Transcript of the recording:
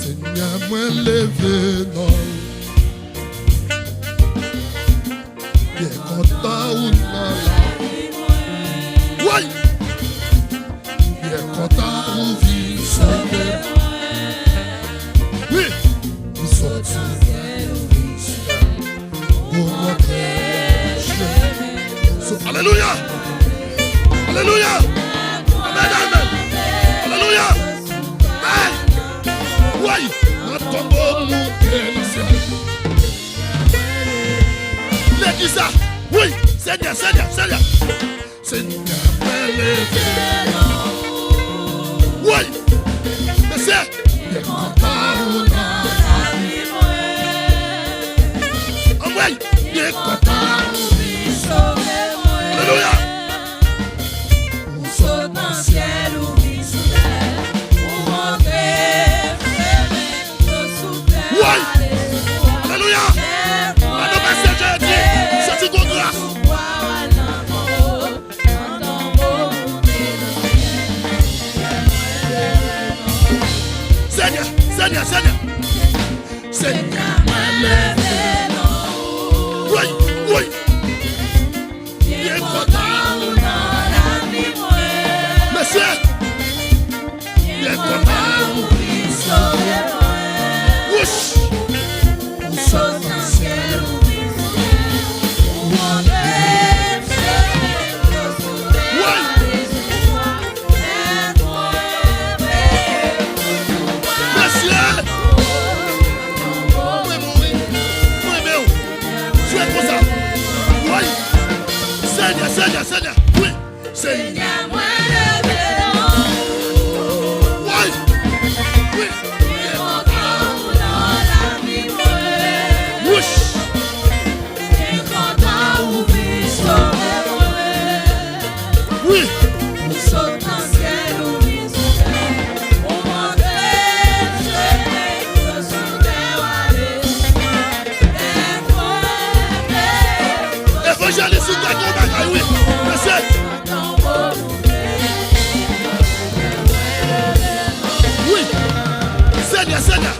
Seigneur, moi levé, non. Il est content ou non? Oui! Il est content ou vivre sauvé. Oui! Nous sommes pour montrer chemin. Alléluia! Alléluia! Amen, amen! Alléluia! Hey! Oui! Notre tombeau monté dans le ciel. L'église ça! Oui! Seigneur, Seigneur, Seigneur! Seigneur, oui! Mais c'est... Il est content ou non? Oh oui! Il est content. Alléluia! Ou saute dans le ciel ou vit sous terre. Ou rentrer, sous terre. Oui! Alléluia! La nouvelle Seigneur dit, c'est une grande grâce. Seigneur, Seigneur, Seigneur. Seigneur, moi levé. Oui, oui. Il est content. Monsieur, il est content. Ouch. On saute dans le ciel. Seigneur, Seigneur, oui, Seigneur, moi levé, oui, oui, il est content dans la vie, oui, il est content ou vit sauvé, oui, Ou saute dans le ciel ou vit sous terre. Ou rentrer, sous terre, aller évangéliste, c'est un bagaille, oui, monsieur. Oui, Seigneur, Seigneur.